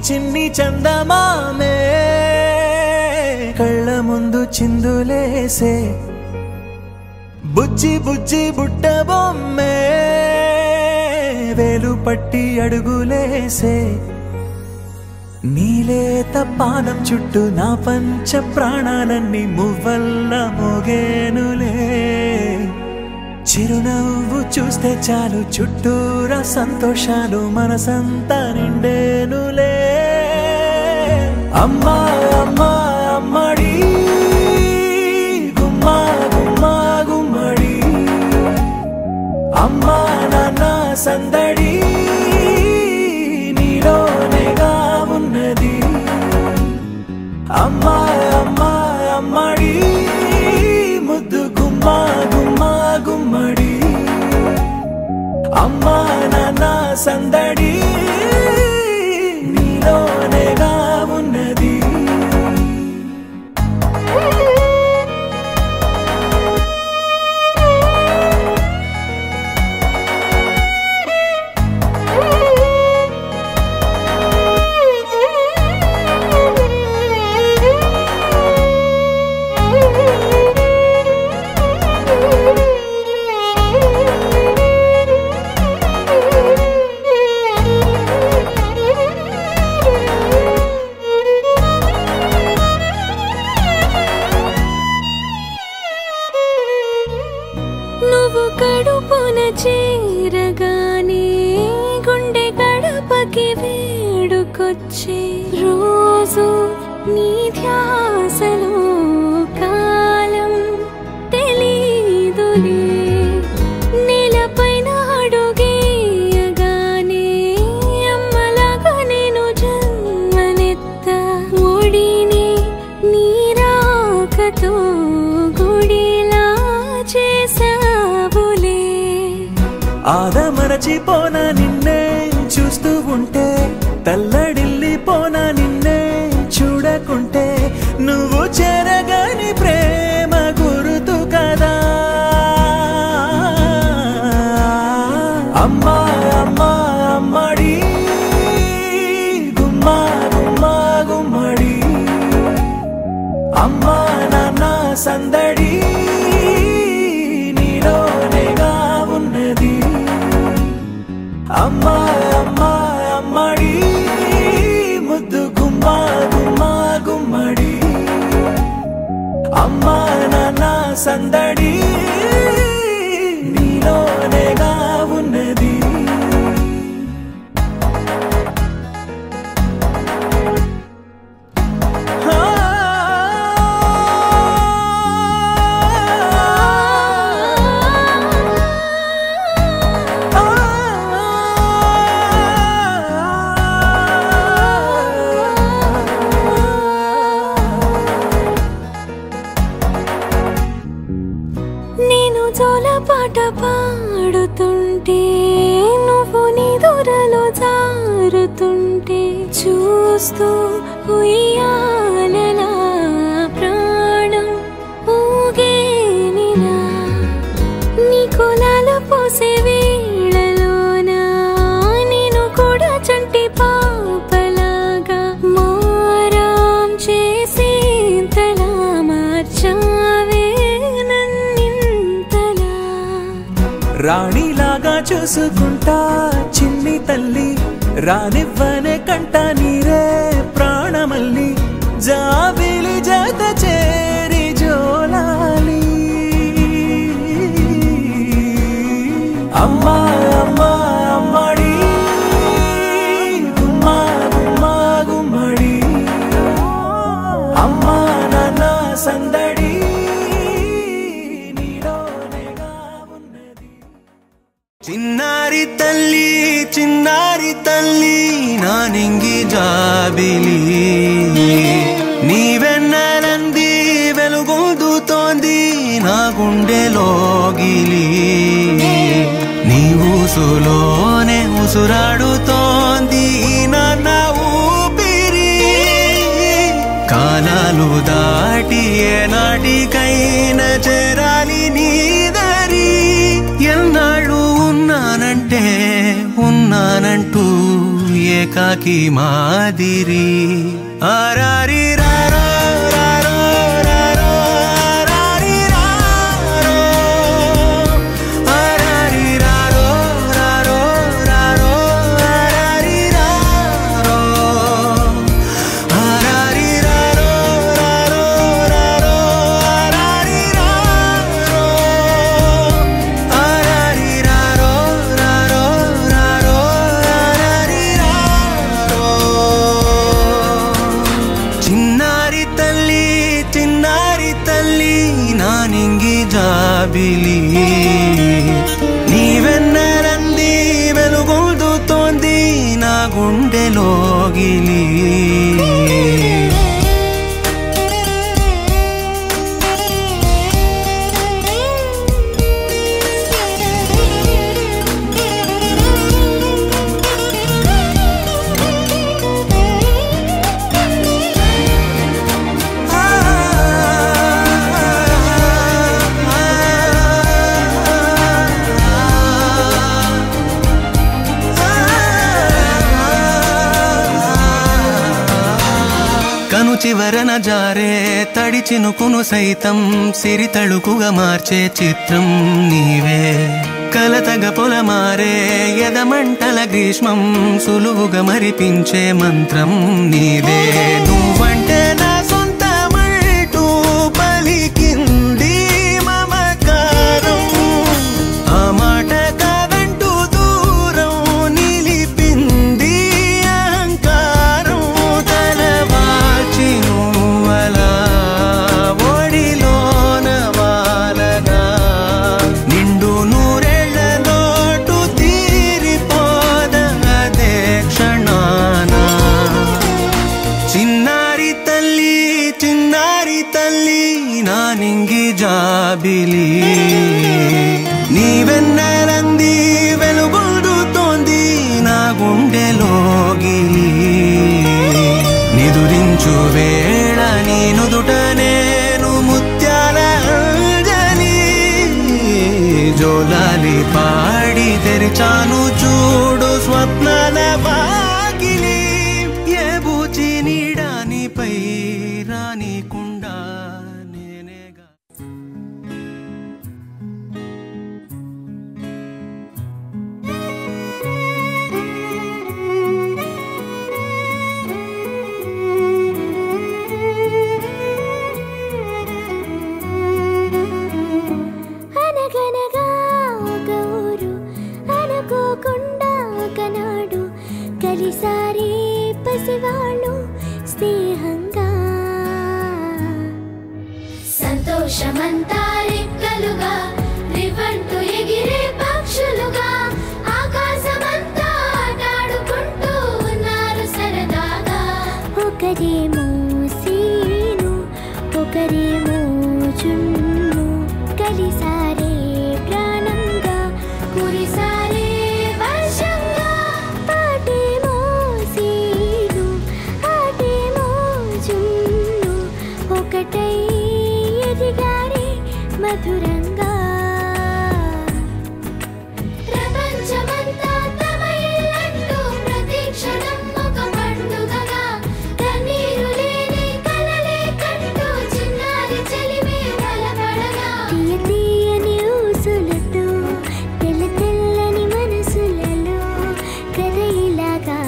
చిన్ని చందమామే కళ్ళ ముందు చిందులేసే బుజ్జి బుజ్జి బుట్ట బొమ్మే వేలు పట్టి అడుగులేసే నీలేత పానం చుట్టూ నా పంచ ప్రాణాలన్నీ మువ్వల్ల మోగేనులే చిరునవ్వు చూస్తే చాలు చుట్టూరా సంతోషాలు మనసంతా నిండేనులే అమ్మా అమ్మా అమ్మడి గుమ్మా గుమ్మా గుమ్మడి అమ్మా నాన్న సందడి నీలోనేగా ఉన్నది అమ్మా అమ్మా అమ్మడి ముద్దు గుమ్మా గుమ్మా గుమ్మడి అమ్మా నాన్న సందడి నీలోనేగా ఉన్నది చేరగానే గుండె గడపకి వేడుకొచ్చే రోజు నీ ధ్యాసలో కాలం తెలీదులే నేలపైన అడుగేయగానే అమ్మలాగా నేను జన్మనెత్త ఒడిని నీ రాకతో గుడిలా చేసావులే ఆదమరచిపోనా నిన్నే చూస్తూ ఉంటే తల్లడిల్లిపోనా నిన్నే చూడకుంటే నువ్వు చెరగని ప్రేమ గురుతు కదా అమ్మా అమ్మా అమ్మడి గుమ్మా గుమ్మా గుమ్మడి అమ్మా నాన్న సందడి నీలోనేగా ఉన్నది అమ్మా అమ్మా అమ్మడి ముద్దు గుమ్మా గుమ్మా గుమ్మడి అమ్మా నాన్న సందడి నీలోనేగా ఉన్నది పాట పాడుతుంటే నువ్వు నిదురలో జారుతుంటే చూస్తూ ఉయ్యాలలా ప్రాణం ఊగేనిలా నీ కులాల పోసే వేళలోనా నేను కూడా చంటి పాపలాగా మారాం చేసేంతలా మార్చావే రాణిలాగా చూసుకుంటా చిన్ని తల్లి రానివ్వనే కంట నీరే ప్రాణమల్లి జాబిలి జత చేరి జోలాలి అమ్మా అమ్మా అమ్మడి గుమ్మా గుమ్మా గుమ్మడి అమ్మా నాన్న సందడి చిన్నారి తల్లి నా నింగి జాబిలి నీవెన్నెలంది వెలుగొందుతోంది నా గుండెలోగిలి నీ ఊసులోనే ఉసురాడుతోంది నాన్న ఊపిరి కాలాలు దాటి ఏనాటికైనా చేరాలి నీ దరి ఎన్నాళ్ళు ఉన్నానంటే ఉన్నానంటూ ఏ ఏకాకి మాదిరి ఆరారి రారో రారో రారో ఆరారి రారో ఆరారి రారో రారో రారో ఆరారి రారో ఆరారి రారో రారో రారో ఆరారి రారో ఆరారి రారో రారో రారో ఆరారి రారో చిన్నారి తల్లి నానింగి జాబిలి నీవెన్నరంది వెలుగొందుతోంది నా గుండెలోగిలి కను చివరన జారే తడి చినుకును సైతం సిరి తళుకుగా మార్చే చిత్రం నీవే కలతగ పొలమారే ఎదమంటల గ్రీష్మం సులువుగా మరిపించే మంత్రం నీదే నువ్వంటే నా సొంతమంటూ పలికింది మమకారం ఆ మాట కాదంటూ దూరం నిలిపింది అహంకారం తలవాల్చి నువ్వలా ఒడిలోన వాలగా నిండు నూరేళ్ల లోటు తీరిపోదదే క్షణాన చిన్నారి తల్లి నానింగి జాబిలి నీవెన్నరంది వెలుగొందుతోంది నా గుండెలోగిలి నిదురించు వేళ నీ నుదుట నేను ముత్యాల అంజలి జోలాలి పాడి తెరిచాను చూడు స్వప్నాల వాకిలి ఏ బూచి నీడానిపై రానికుండా నేనేగా అనగనగా ఒక ఊరు అనుకోకుండా ఒకనాడు కలిసారి పసివాళ్ళు స్నేహంగా సంతోషమంతా రెక్కలుగా రివంటూ ఎగిరే పక్షులుగా ఆకాశమంతా ఆటాడుకుంటూ ఉన్నారు సరదాగా ఒకరేమో సీను ఒకరేమో చున్ను కలిసారే ప్రాణంగా కురిసారే వర్షంగా పాటేమో సీను ఆటేమో చున్ను ఒకటై ఎదిగారే మధురంగా ప్రపంచమంతా తమ ఇల్లంటూ ప్రతి క్షణం ఒక పండుగగా కన్నీరు లేని కలలే కంటూ చిన్నారి చెలిమే బలపడగా తీయని ఊసులతో తెల్ల తెల్లని మనసులలో కథ ఇలాగా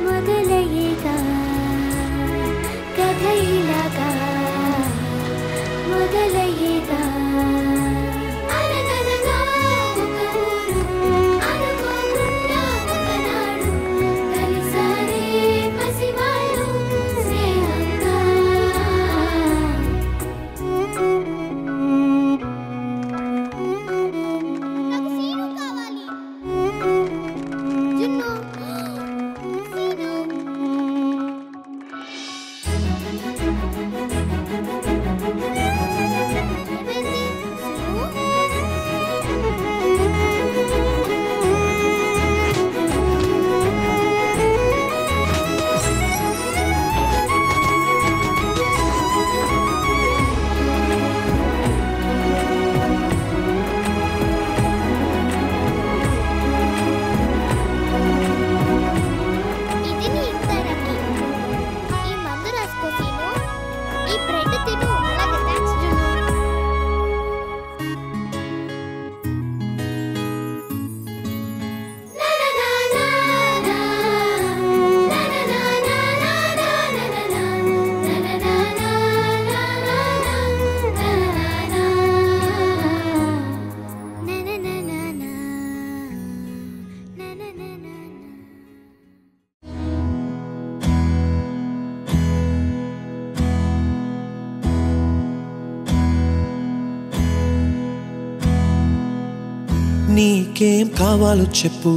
మొదలయ్యేగా కథ ఇలాగా మొదలయ్యేగా నీకేం కావాలో చెప్పు,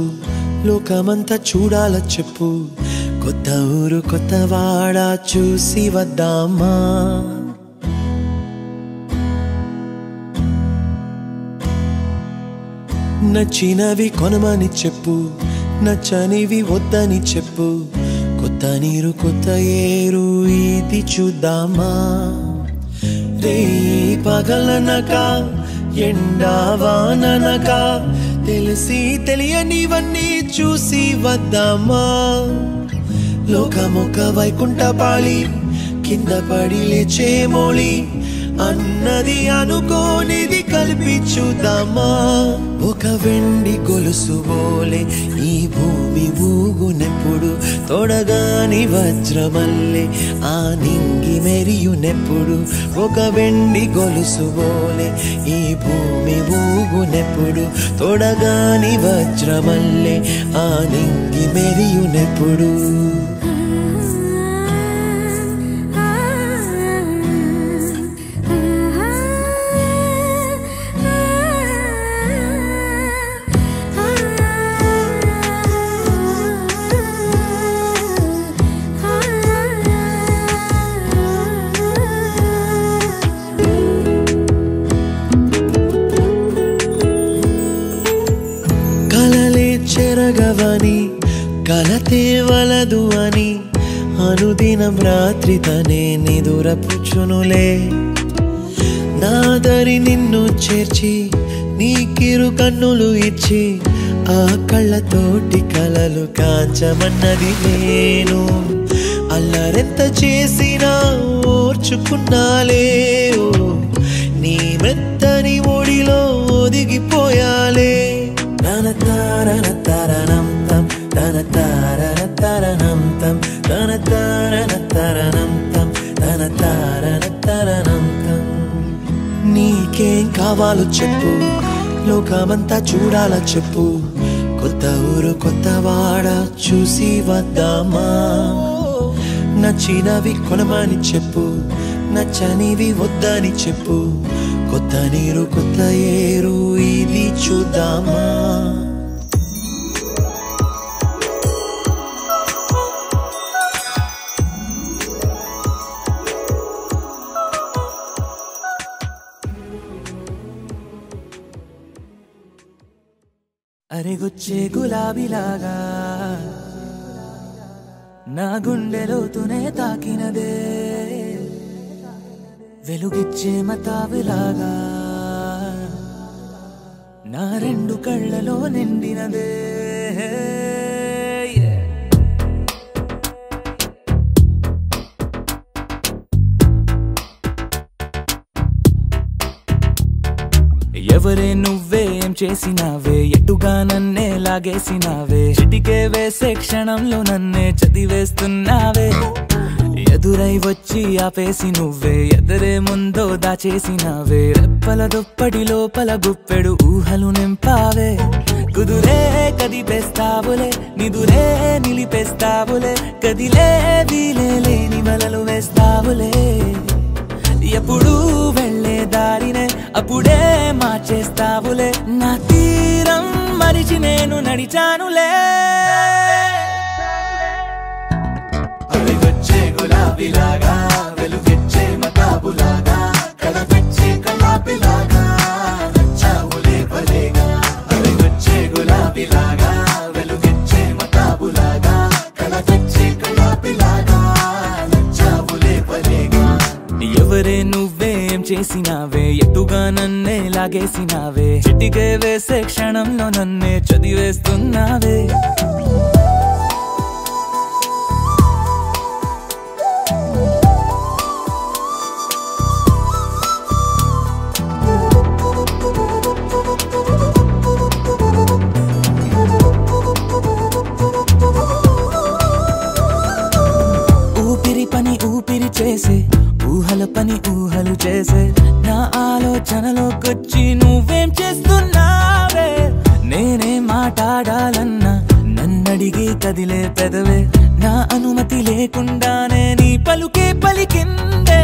లోకమంతా చూడాల చెప్పు, కొత్త ఊరు కొత్త వాడ చూసి వద్దామా. నచ్చినవి కొనమని చెప్పు, నచ్చనివి వద్దని చెప్పు, కొత్త నీరు కొత్త ఏరు ఇది చూద్దామా. రే పగలనక ఎండా వాననక తెలిసి తెలియనివన్నీ చూసి వద్దామా. లోకమొక్క వైకుంఠపాళి కింద పడి లేచే మోళి అన్నది అనుకోనిది కలిపి చూద్దామా. ఒక వెండి గొలుసు బోలే ఈ భూమి ఊగునెప్పుడు, తోడగాని వజ్రమల్లే ఆ నింగి మెరియునెప్పుడు. ఒక వెండి గొలుసు బోలే ఈ భూమి ఊగునెప్పుడు, తోడగాని వజ్రమల్లే ఆ నింగి మెరియునెప్పుడు. చెరగవని కలతే వలదు అని అనుదినం రాత్రి తనే నిదురపుచ్చునులే. నాదరి నిన్ను చేర్చి నీకిరు కన్నులు ఇచ్చి ఆ కళ్ళతోటి కలలు కాంచమన్నది నేను. అల్లరెంత చేసినా ఓర్చుకున్నాలే, నీ మెత్తని ఒడిలో ఒదిగిపోయాలే. తన తారన తరణం తం తన తారన తరణం తం తన తారన తరణం తం తన తారన తరణం తం. నీకేం కావాలో చెప్పు, లోకమంతా చూడాల చెప్పు, కొత్త ఊరు కొత్త వాడ చూసి వద్దామా. నచ్చినవి కొనమని చెప్పు, నచ్చనివి వద్దని చెప్పు, కొత్త నీరు కొత్త ఏరు ఇది చూద్దామా. అరెగొచ్చే గులాబీలాగా నా గుండెలోతునే తాకినదే, వెలుగిచ్చే మతాబులాగా నా రెండు కళ్ళలో నిండినదే. ఎవరే నువ్వేం చేసినావే, ఎటుగా నన్నే లాగేసినావే, చిటికే వేసే క్షణంలో నన్నే చదివేస్తున్నావే. ఎదురై వచ్చి ఆపేసి నువ్వే ఎదరే ముందో దాచేసినావే, రెప్పల దుప్పటి లోపల గుప్పెడు ఊహలు నింపావే. కుదురే కదిపేస్తావులే, నిదురే నిలిపేస్తావులే, కదిలే వీలే లేని వలలు వేస్తావులే. ఎప్పుడు వెళ్లే దారినే అప్పుడే మార్చేస్తావులే, నా తీరం మరిచి నేను నడిచానులే. అలిగొచ్చే గులాబీలాగా వెలుగిచ్చే మతాబులాగా కలపెచ్చే కలాపిలాగా నచ్చావులే భలేగా. అలిగొచ్చే గులాబీలాగా వెలుగిచ్చే మతాబులాగా కలపెచ్చే కలాపిలాగా నచ్చావులే భలేగా. ఎవరే నువ్వేం చేసినావే, ఎటుగా నన్నే లాగేసినావే, చిటికే వేసే క్షణంలో నన్నే చదివేస్తున్నావే. ఊపిరి పని ఊపిరి చేసే, ఊహల పని ఊహలు చేసే, నా ఆలోచనలోకొచ్చి నువ్వేం చేస్తున్నావే. నేనే మాట్లాడాలన్నా నన్నడిగి కదిలే పెదవే, నా అనుమతి లేకుండానే నీ పలుకే పలికిందే.